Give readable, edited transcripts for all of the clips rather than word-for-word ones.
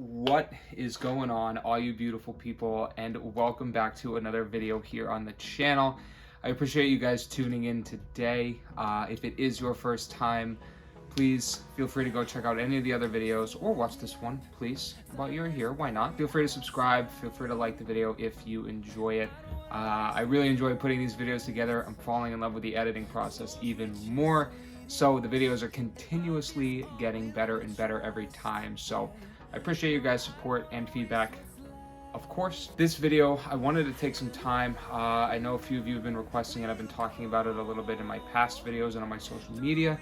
What is going on, all you beautiful people, and welcome back to another video here on the channel. I appreciate you guys tuning in today. If it is your first time, please feel free to go check out any of the other videos or watch this one, please. While you're here, why not? Feel free to subscribe, feel free to like the video if you enjoy it. I really enjoy putting these videos together. I'm falling in love with the editing process even more. So the videos are continuously getting better and better every time. So I appreciate you guys' support and feedback. Of course, this video, I wanted to take some time. I know a few of you have been requesting it. I've been talking about it a little bit in my past videos and on my social media,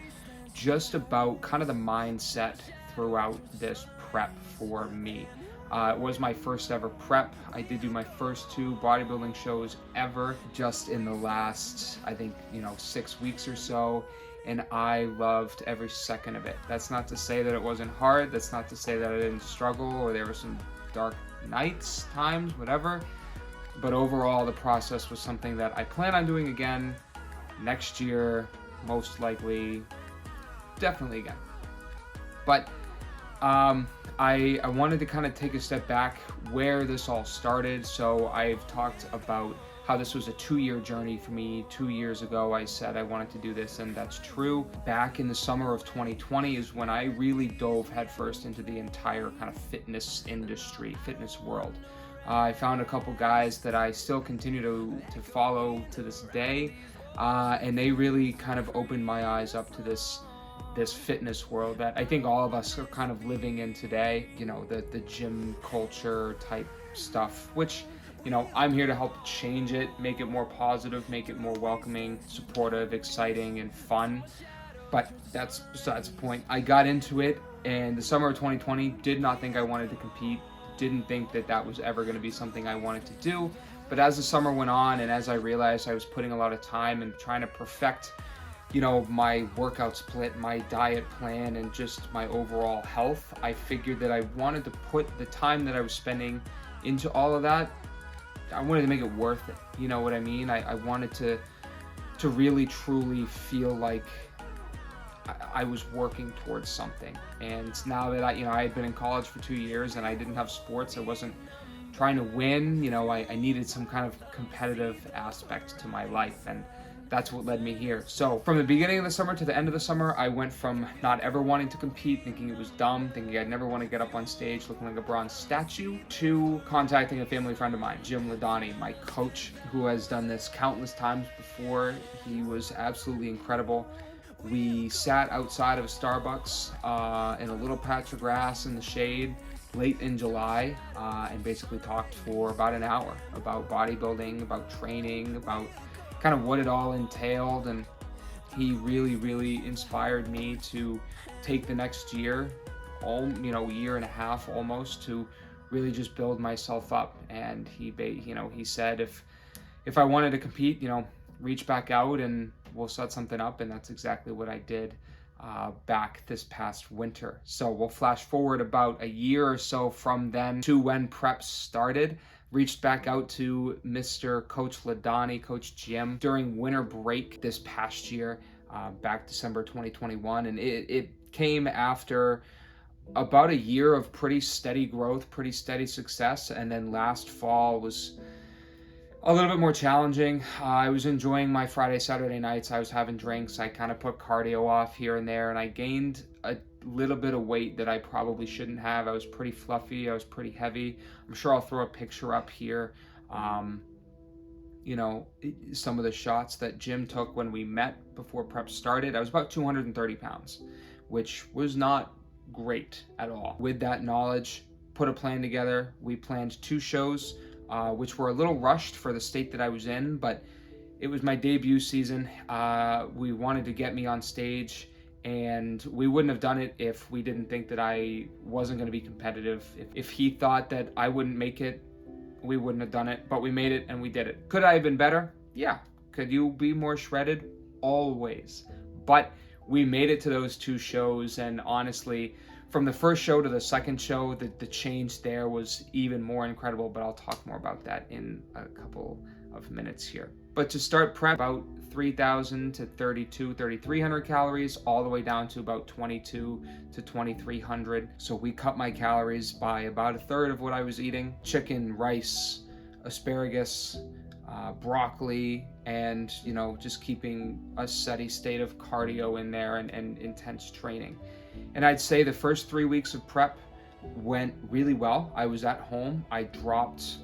just about kind of the mindset throughout this prep for me. It was my first ever prep. I did do my first 2 bodybuilding shows ever just in the last, I think, 6 weeks or so. And I loved every second of it. That's not to say that it wasn't hard. That's not to say that I didn't struggle or there were some dark nights, times, whatever. But overall, the process was something that I plan on doing again next year, most likely, definitely again. But I wanted to kind of take a step back where this all started. So I've talked about how this was a 2-year journey for me. 2 years ago, I said I wanted to do this, and that's true. Back in the summer of 2020 is when I really dove headfirst into the entire kind of fitness industry, fitness world. I found a couple guys that I still continue to follow to this day, and they really kind of opened my eyes up to this fitness world that I think all of us are kind of living in today. The gym culture type stuff, which I'm here to help change it, make it more positive, make it more welcoming, supportive, exciting, and fun. But that's besides the point. I got into it in the summer of 2020, did not think I wanted to compete, didn't think that that was ever going to be something I wanted to do. But as the summer went on and as I realized I was putting a lot of time and trying to perfect my workout split, my diet plan, and just my overall health, I figured that I wanted to put the time that I was spending into all of that, I wanted to make it worth it. You know what I mean? I wanted to really truly feel like I was working towards something. And now that I had been in college for 2 years and I didn't have sports, I wasn't trying to win. I needed some kind of competitive aspect to my life, and that's what led me here. So from the beginning of the summer to the end of the summer, I went from not ever wanting to compete, thinking it was dumb, thinking I'd never want to get up on stage looking like a bronze statue, to contacting a family friend of mine, Ladani, my coach, who has done this countless times before. He was absolutely incredible. We sat outside of a Starbucks in a little patch of grass in the shade late in July and basically talked for about an hour about bodybuilding, about training, about kind of what it all entailed. And he really inspired me to take the next year, year and a half almost, to really just build myself up. And he said if I wanted to compete, reach back out and we'll set something up. And that's exactly what I did back this past winter. So we'll flash forward about a year or so from then to when prep started. Reached back out to Mr. Coach Ladani, Coach Jim, during winter break this past year, back December 2021. And it came after about a year of pretty steady growth, pretty steady success. And then last fall was a little bit more challenging. I was enjoying my Friday, Saturday nights. I was having drinks. I kind of put cardio off here and there, and I gained a little bit of weight that I probably shouldn't have. I was pretty fluffy. I was pretty heavy. I'm sure I'll throw a picture up here. Some of the shots that Jim took when we met before prep started. I was about 230 pounds, which was not great at all. With that knowledge, put a plan together. We planned 2 shows, which were a little rushed for the state that I was in, but it was my debut season. We wanted to get me on stage, and we wouldn't have done it if we didn't think that I wasn't going to be competitive. If he thought that I wouldn't make it, we wouldn't have done it, but we made it and we did it. Could I have been better? Yeah. Could you be more shredded? Always. But we made it to those 2 shows, and honestly, from the first show to the second show, the change there was even more incredible, but I'll talk more about that in a couple of minutes here. But But to start prep, about 3,000 to 3,300 calories, all the way down to about 22 to 2,300. So we cut my calories by about a third of what I was eating. Chicken, rice, asparagus, broccoli, and just keeping a steady state of cardio in there and intense training. And I'd say the first 3 weeks of prep went really well. I was at home. I dropped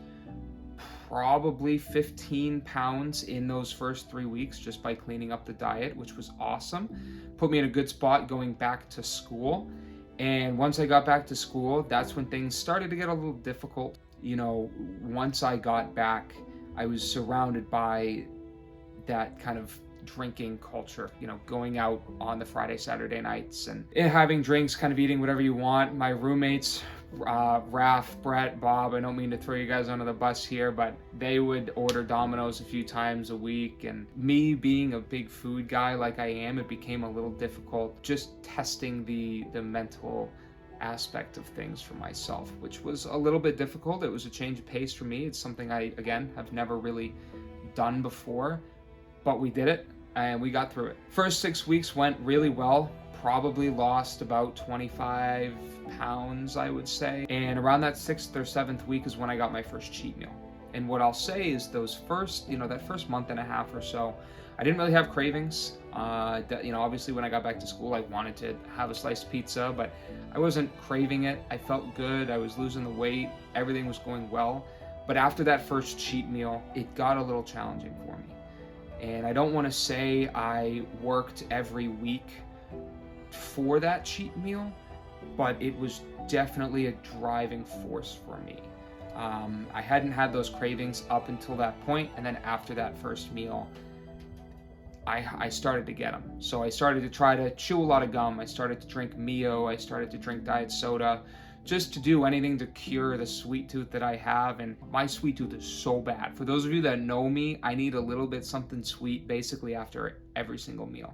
probably 15 pounds in those first 3 weeks just by cleaning up the diet, which was awesome. Put me in a good spot going back to school. And once I got back to school, that's when things started to get a little difficult. Once I got back, I was surrounded by that kind of drinking culture, going out on the Friday, Saturday nights and having drinks, kind of eating whatever you want. My roommates, Raph, Brett, Bob, I don't mean to throw you guys under the bus here, but they would order Domino's a few times a week. And me being a big food guy like I am, it became a little difficult just testing the mental aspect of things for myself, which was a little bit difficult. It was a change of pace for me. It's something I, again, have never really done before, but we did it and we got through it. First 6 weeks went really well. Probably lost about 25 pounds, I would say. And around that 6th or 7th week is when I got my first cheat meal. And what I'll say is those first, that first month and a half or so, I didn't really have cravings. Obviously when I got back to school, I wanted to have a sliced pizza, but I wasn't craving it. I felt good. I was losing the weight. Everything was going well. But after that first cheat meal, it got a little challenging for me. And I don't want to say I worked every week for that cheat meal, but it was definitely a driving force for me. I hadn't had those cravings up until that point, and then after that first meal, I started to get them. So I started to try to chew a lot of gum. I started to drink Mio. I started to drink diet soda, just to do anything to cure the sweet tooth that I have. And my sweet tooth is so bad. For those of you that know me, I need a little bit something sweet basically after every single meal.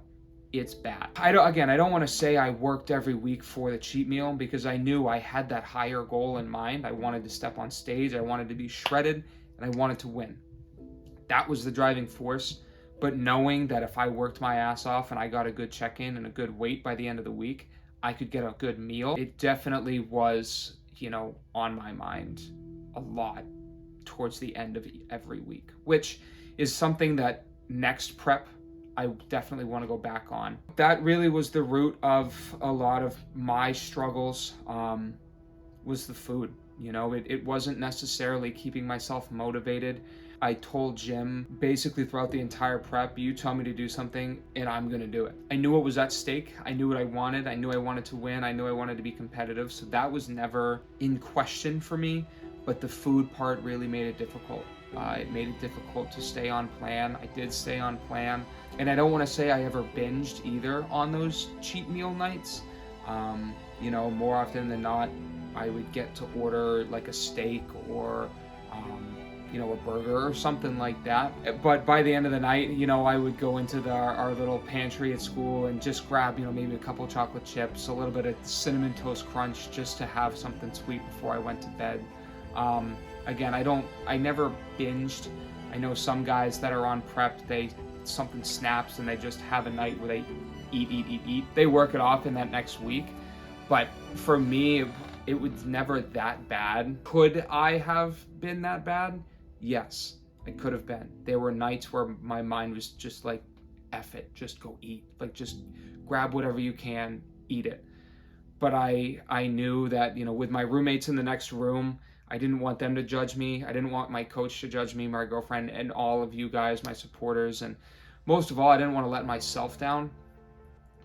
It's bad. I don't want to say I worked every week for the cheat meal, because I knew I had that higher goal in mind. I wanted to step on stage. I wanted to be shredded, and I wanted to win. That was the driving force. But knowing that if I worked my ass off and I got a good check-in and a good weight by the end of the week, I could get a good meal, it definitely was, on my mind a lot towards the end of every week, which is something that next prep I definitely want to go back on. That really was the root of a lot of my struggles, was the food. It wasn't necessarily keeping myself motivated. I told Jim basically throughout the entire prep, you tell me to do something and I'm going to do it. I knew what was at stake. I knew what I wanted. I knew I wanted to win. I knew I wanted to be competitive. So that was never in question for me, but the food part really made it difficult. It made it difficult to stay on plan. I did stay on plan. And I don't want to say I ever binged either on those cheat meal nights. More often than not, I would get to order like a steak or, a burger or something like that. But by the end of the night, I would go into our little pantry at school and just grab, maybe a couple chocolate chips, a little bit of Cinnamon Toast Crunch just to have something sweet before I went to bed. Again, I never binged. I know some guys that are on prep, something snaps and they just have a night where they eat. They work it off in that next week. But for me, it was never that bad. Could I have been that bad? Yes, I could have been. There were nights where my mind was just like, F it, just go eat. Like, just grab whatever you can, eat it. But I knew that, with my roommates in the next room, I didn't want them to judge me. I didn't want my coach to judge me, my girlfriend, and all of you guys, my supporters. And most of all, I didn't want to let myself down.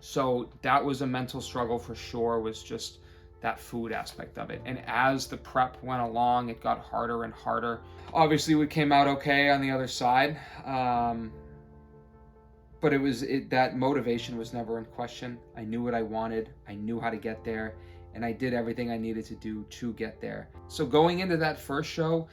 So that was a mental struggle for sure, was just that food aspect of it. And as the prep went along, it got harder and harder. Obviously, we came out okay on the other side. But that motivation was never in question. I knew what I wanted. I knew how to get there. And I did everything I needed to do to get there. So going into that first show,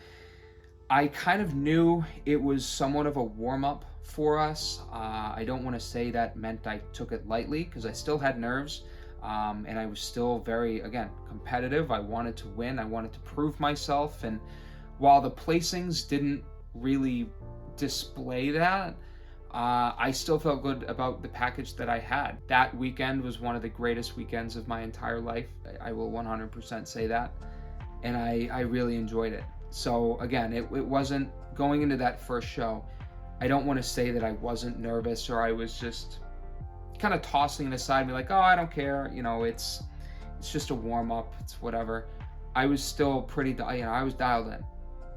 I kind of knew it was somewhat of a warm-up for us. I don't want to say that meant I took it lightly, because I still had nerves. And I was still very, again, competitive. I wanted to win. I wanted to prove myself. And while the placings didn't really display that, I still felt good about the package that I had. That weekend was one of the greatest weekends of my entire life. I will 100% say that. And I really enjoyed it. So again, it wasn't going into that first show. I don't want to say that I wasn't nervous or I was just kind of tossing it aside, be like, oh, I don't care. You know, it's just a warm up. It's whatever. I was still pretty, I was dialed in.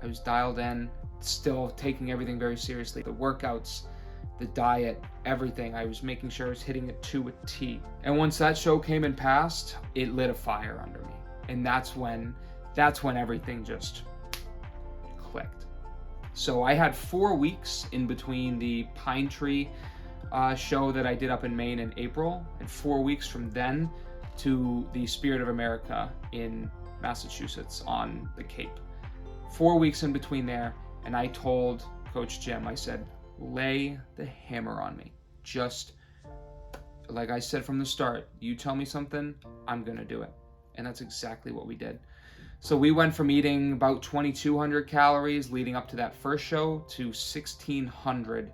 I was dialed in, still taking everything very seriously. The workouts, the diet, everything. I was making sure I was hitting it to a T. And once that show came and passed, it lit a fire under me. And that's when everything just clicked. So I had 4 weeks in between the Pine Tree show that I did up in Maine in April, and 4 weeks from then to the Spirit of America in Massachusetts on the Cape. 4 weeks in between there, and I told Coach Jim, I said, lay the hammer on me. Just like I said from the start, you tell me something, I'm gonna do it. And that's exactly what we did. So we went from eating about 2,200 calories leading up to that first show to 1,600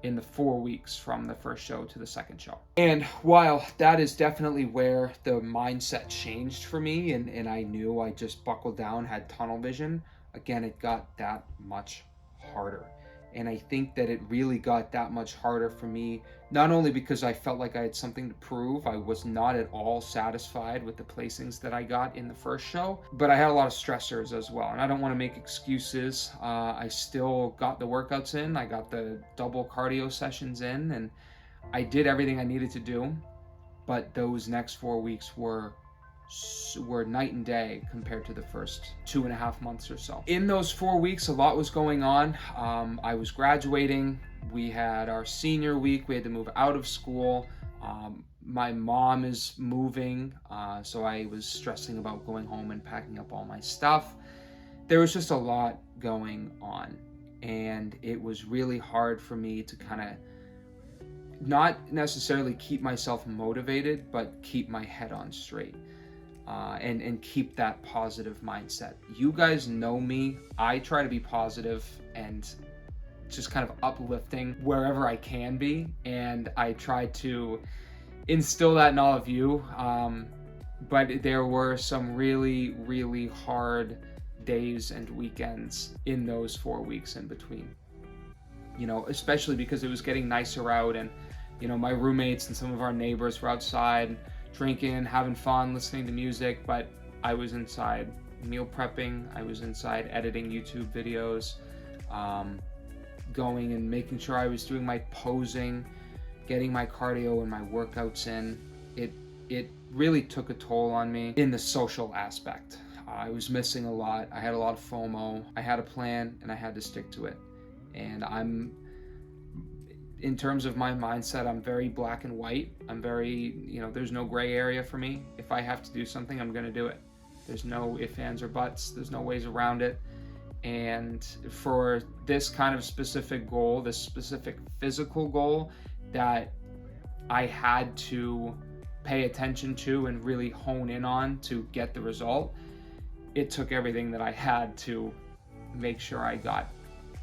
in the 4 weeks from the first show to the second show. And while that is definitely where the mindset changed for me, and I knew I just buckled down, had tunnel vision, again, it got that much harder. And I think that it really got that much harder for me, not only because I felt like I had something to prove, I was not at all satisfied with the placings that I got in the first show, but I had a lot of stressors as well. And I don't want to make excuses. I still got the workouts in, I got the double cardio sessions in, and I did everything I needed to do. But those next 4 weeks were night and day compared to the first 2.5 months or so. In those 4 weeks, a lot was going on. I was graduating. We had our senior week. We had to move out of school. My mom is moving, so I was stressing about going home and packing up all my stuff. There was just a lot going on, and it was really hard for me to kind of not necessarily keep myself motivated, but keep my head on straight. And keep that positive mindset. You guys know me. I try to be positive and just kind of uplifting wherever I can be. And I try to instill that in all of you. But there were some really, really hard days and weekends in those 4 weeks in between. You know, especially because it was getting nicer out, and, you know, my roommates and some of our neighbors were outside drinking, having fun, listening to music, but I was inside meal prepping. I was inside editing YouTube videos, going and making sure I was doing my posing, getting my cardio and my workouts in. It really took a toll on me in the social aspect. I was missing a lot. I had a lot of FOMO. I had a plan and I had to stick to it. And in terms of my mindset, I'm very black and white. I'm very, you know, there's no gray area for me. If I have to do something, I'm gonna do it. There's no ifs, ands, or buts. There's no ways around it. And for this kind of specific goal, this specific physical goal that I had to pay attention to and really hone in on to get the result, it took everything that I had to make sure I got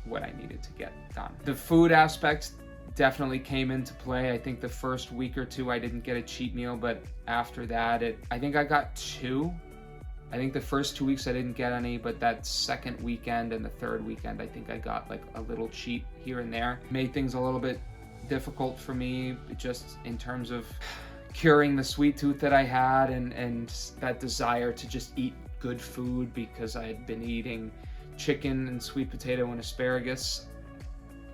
what I needed to get done. The food aspect definitely came into play. I think the first week or two I didn't get a cheat meal, but after that, I think I got 2. I think the first 2 weeks I didn't get any, but that second weekend and the third weekend, I think I got like a little cheat here and there. Made things a little bit difficult for me, just in terms of curing the sweet tooth that I had and that desire to just eat good food, because I had been eating chicken and sweet potato and asparagus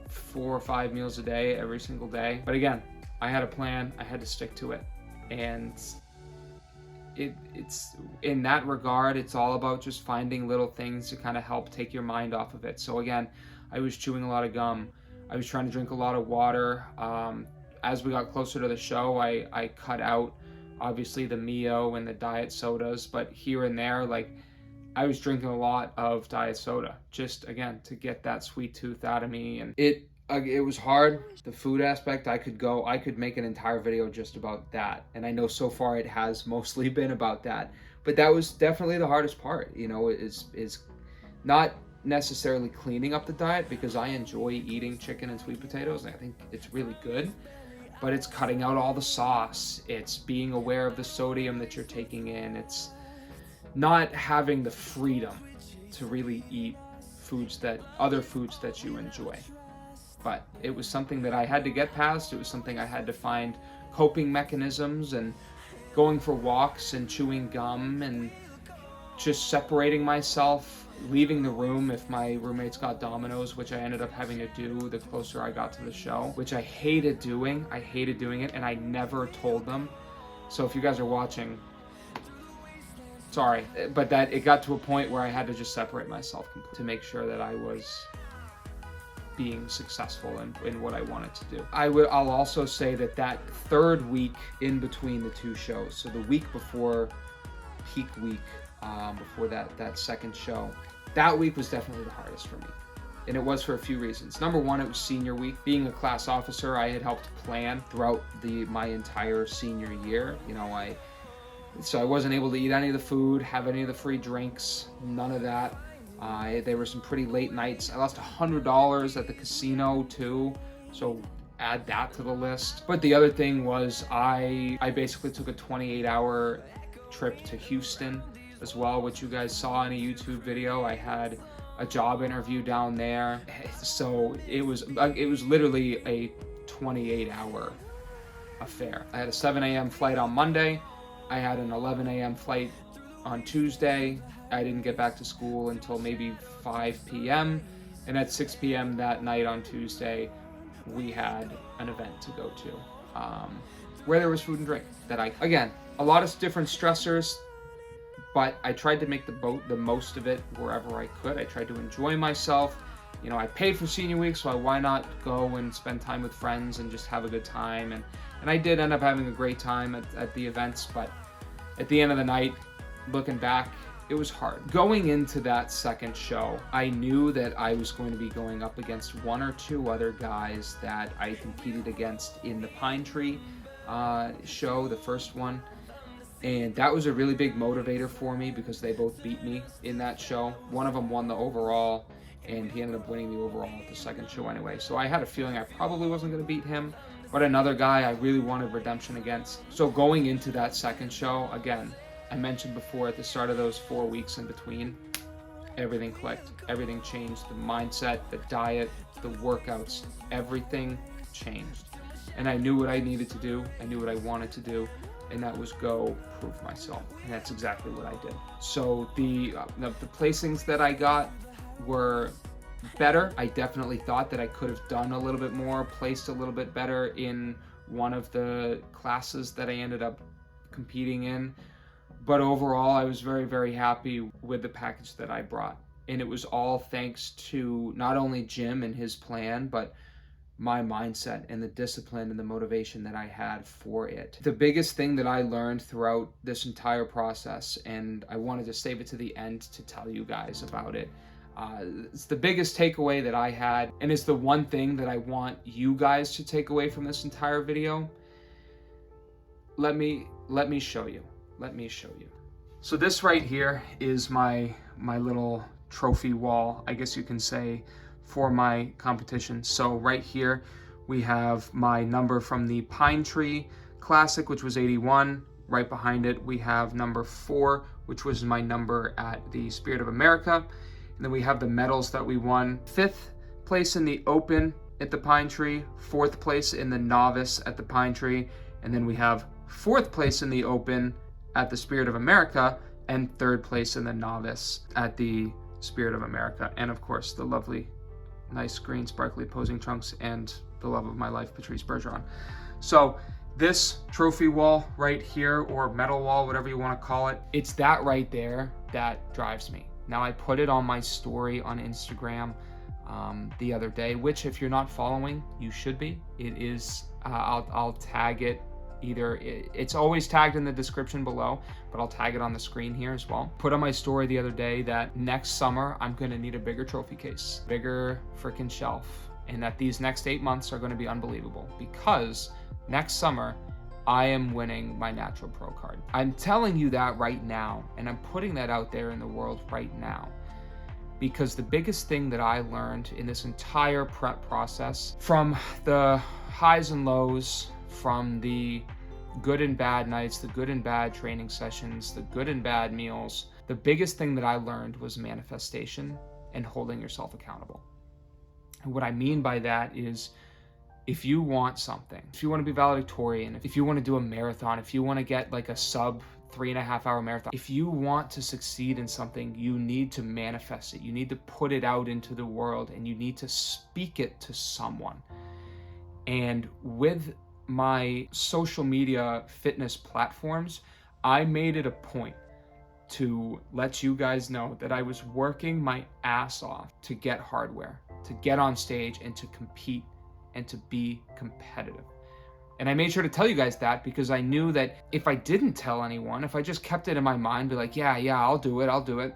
4 or 5 meals a day every single day. But again, I had a plan, I had to stick to it. And it's in that regard, it's all about just finding little things to kind of help take your mind off of it. So again, I was chewing a lot of gum. I was trying to drink a lot of water. As we got closer to the show, I cut out obviously the Mio and the diet sodas, but here and there, like, I was drinking a lot of diet soda, just again to get that sweet tooth out of me. And it was hard. The food aspect, I could make an entire video just about that, and I know so far it has mostly been about that, but that was definitely the hardest part. You know, is not necessarily cleaning up the diet, because I enjoy eating chicken and sweet potatoes and I think it's really good, but it's cutting out all the sauce, it's being aware of the sodium that you're taking in, it's not having the freedom to really eat other foods that you enjoy. But it was something that I had to get past. It was something I had to find coping mechanisms, and going for walks and chewing gum and just separating myself, leaving the room if my roommates got Domino's, which I ended up having to do the closer I got to the show, which I hated doing. I hated doing it, and I never told them. So if you guys are watching, sorry, but that it got to a point where I had to just separate myself to make sure that I was being successful in what I wanted to do. I'll also say that third week in between the two shows, so the week before peak week, before that second show, that week was definitely the hardest for me. And it was for a few reasons. Number one, it was senior week. Being a class officer, I had helped plan throughout my entire senior year. So I wasn't able to eat any of the food, have any of the free drinks, none of that. There were some pretty late nights. I lost $100 at the casino too, so add that to the list. But the other thing was I basically took a 28-hour trip to Houston as well, which you guys saw in a YouTube video. I had a job interview down there, so it was literally a 28-hour affair. I had a 7 a.m. flight on Monday. I had an 11 a.m. flight on Tuesday. I didn't get back to school until maybe 5 p.m. And at 6 p.m. that night on Tuesday, we had an event to go to where there was food and drink. Again, a lot of different stressors, but I tried to make the most of it wherever I could. I tried to enjoy myself. I paid for senior week, so why not go and spend time with friends and just have a good time? And I did end up having a great time at the events, but at the end of the night, looking back, it was hard. Going into that second show, I knew that I was going to be going up against one or two other guys that I competed against in the Pine Tree show, the first one. And that was a really big motivator for me because they both beat me in that show. One of them won the overall, and he ended up winning the overall at the second show anyway. So I had a feeling I probably wasn't going to beat him, but another guy I really wanted redemption against. So going into that second show, again, I mentioned before at the start of those 4 weeks in between, everything clicked. Everything changed. The mindset, the diet, the workouts, everything changed. And I knew what I needed to do. I knew what I wanted to do. And that was go prove myself. And that's exactly what I did. So the placings that I got were better. I definitely thought that I could have done a little bit more, placed a little bit better in one of the classes that I ended up competing in. But overall, I was very, very happy with the package that I brought. And it was all thanks to not only Jim and his plan, but my mindset and the discipline and the motivation that I had for it. The biggest thing that I learned throughout this entire process, and I wanted to save it to the end to tell you guys about it, it's the biggest takeaway that I had, and it's the one thing that I want you guys to take away from this entire video. Let me show you. Let me show you. So this right here is my little trophy wall, I guess you can say, for my competition. So right here we have my number from the Pine Tree Classic, which was 81. Right behind it we have number 4, which was my number at the Spirit of America. And then we have the medals that we won. 5th place in the Open at the Pine Tree, 4th place in the Novice at the Pine Tree, and then we have 4th place in the Open at the Spirit of America, and 3rd place in the Novice at the Spirit of America. And of course, the lovely, nice green sparkly posing trunks and the love of my life, Patrice Bergeron. So this trophy wall right here, or medal wall, whatever you want to call it, it's that right there that drives me. Now, I put it on my story on Instagram the other day, which if you're not following, you should be. It is, I'll tag it. Either it's always tagged in the description below, but I'll tag it on the screen here as well. Put on my story the other day that next summer I'm gonna need a bigger trophy case, bigger freaking shelf, and that these next 8 months are gonna be unbelievable because next summer I am winning my Natural Pro card. I'm telling you that right now, and I'm putting that out there in the world right now. because the biggest thing that I learned in this entire prep process, from the highs and lows, from the good and bad nights, the good and bad training sessions, the good and bad meals, the biggest thing that I learned was manifestation and holding yourself accountable. And what I mean by that is, if you want something, if you want to be valedictorian, if you want to do a marathon, if you want to get like a sub 3.5 hour marathon, if you want to succeed in something, you need to manifest it. You need to put it out into the world, and you need to speak it to someone. And with my social media fitness platforms, I made it a point to let you guys know that I was working my ass off to get hardware, to get on stage and to compete and to be competitive. And I made sure to tell you guys that, because I knew that if I didn't tell anyone, if I just kept it in my mind, be like, yeah, I'll do it,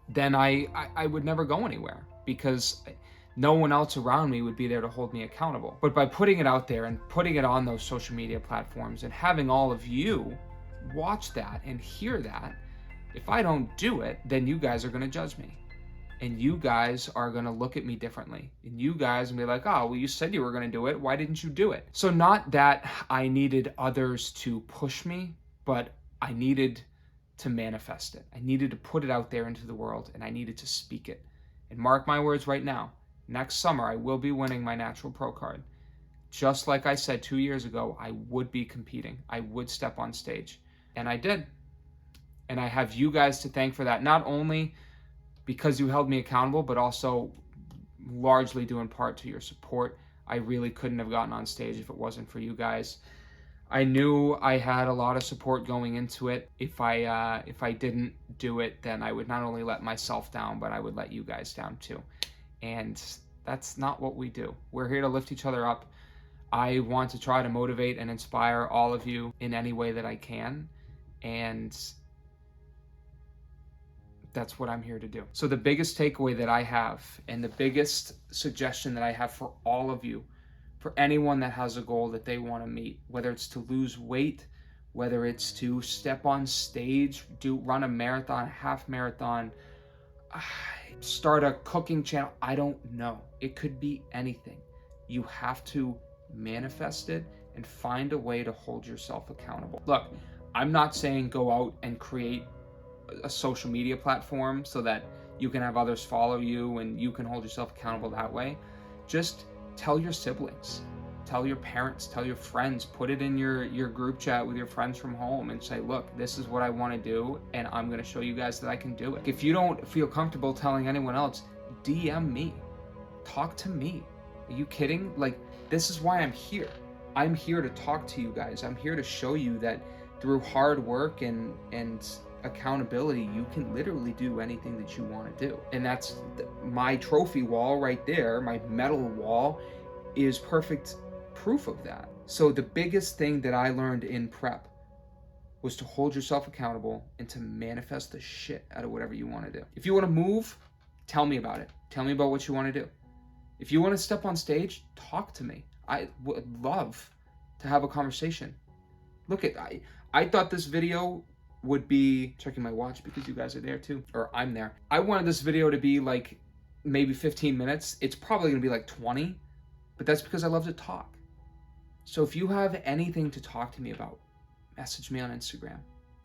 then I would never go anywhere, because no one else around me would be there to hold me accountable. But by putting it out there and putting it on those social media platforms and having all of you watch that and hear that, if I don't do it, then you guys are going to judge me. And you guys are going to look at me differently. And you guys will be like, oh, well, you said you were going to do it. Why didn't you do it? So not that I needed others to push me, but I needed to manifest it. I needed to put it out there into the world, and I needed to speak it. And mark my words right now, next summer I will be winning my Natural Pro card. Just like I said 2 years ago, I would be competing. I would step on stage. And I did. And I have you guys to thank for that. Not only because you held me accountable, but also largely due in part to your support. I really couldn't have gotten on stage if it wasn't for you guys. I knew I had a lot of support going into it. If I didn't do it, then I would not only let myself down, but I would let you guys down too. And that's not what we do. We're here to lift each other up. I want to try to motivate and inspire all of you in any way that I can. And that's what I'm here to do. So the biggest takeaway that I have, and the biggest suggestion that I have for all of you, for anyone that has a goal that they want to meet, whether it's to lose weight, whether it's to step on stage, run a marathon, half marathon, start a cooking channel, I don't know. It could be anything. You have to manifest it and find a way to hold yourself accountable. Look, I'm not saying go out and create a social media platform so that you can have others follow you and you can hold yourself accountable that way. Just tell your siblings, tell your parents, tell your friends, put it in your group chat with your friends from home and say, look, this is what I want to do, and I'm going to show you guys that I can do it. If you don't feel comfortable telling anyone else, DM me, talk to me. Are you kidding? Like, this is why I'm here. I'm here to talk to you guys. I'm here to show you that through hard work and accountability, you can literally do anything that you want to do. And that's my trophy wall right there. My medal wall is perfect proof of that. So the biggest thing that I learned in prep was to hold yourself accountable and to manifest the shit out of whatever you want to do. If you want to move, tell me about it. Tell me about what you want to do. If you want to step on stage, talk to me. I would love to have a conversation. Look, I thought this video would be, checking my watch because you guys are there too, or I'm there. I wanted this video to be like maybe 15 minutes. It's probably gonna be like 20, but that's because I love to talk. So if you have anything to talk to me about, message me on Instagram,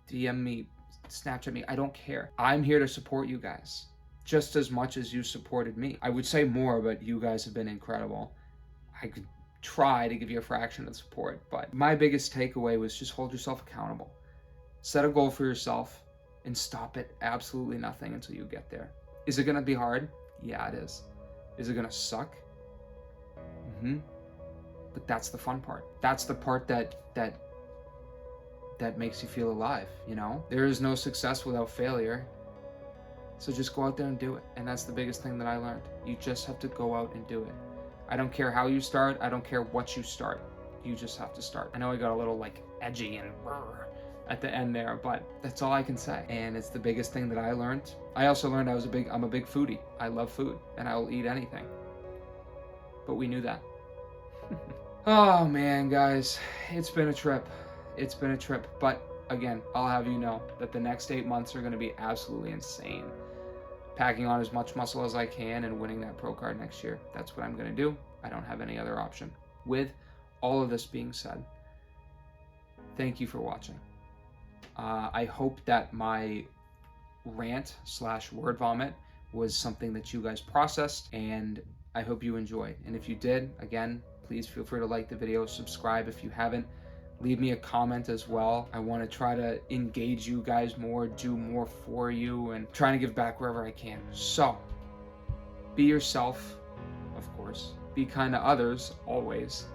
DM me, Snapchat me, I don't care. I'm here to support you guys just as much as you supported me. I would say more, but you guys have been incredible. I could try to give you a fraction of the support, but my biggest takeaway was just hold yourself accountable. Set a goal for yourself and stop at absolutely nothing until you get there. Is it gonna be hard? Yeah, it is. Is it gonna suck? But that's the fun part. That's the part that makes you feel alive, you know? There is no success without failure. So just go out there and do it. And that's the biggest thing that I learned. You just have to go out and do it. I don't care how you start. I don't care what you start. You just have to start. I know I got a little like edgy and at the end there, but that's all I can say. And it's the biggest thing that I learned. I also learned I'm a big foodie. I love food and I will eat anything. But we knew that. Oh man, guys, it's been a trip. It's been a trip. But again, I'll have you know that the next 8 months are going to be absolutely insane. packing on as much muscle as I can and winning that pro card next year. That's what I'm going to do. I don't have any other option. With all of this being said, thank you for watching. I hope that my rant / word vomit was something that you guys processed, and I hope you enjoyed. And if you did, again, please feel free to like the video, subscribe if you haven't. Leave me a comment as well. I want to try to engage you guys more, do more for you, and trying to give back wherever I can. So, be yourself, of course. Be kind to others, always.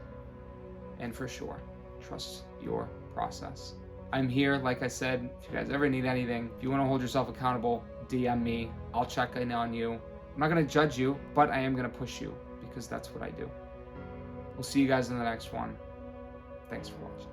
And for sure, trust your process. I'm here, like I said, if you guys ever need anything, if you want to hold yourself accountable, DM me. I'll check in on you. I'm not going to judge you, but I am going to push you because that's what I do. We'll see you guys in the next one. Thanks for watching.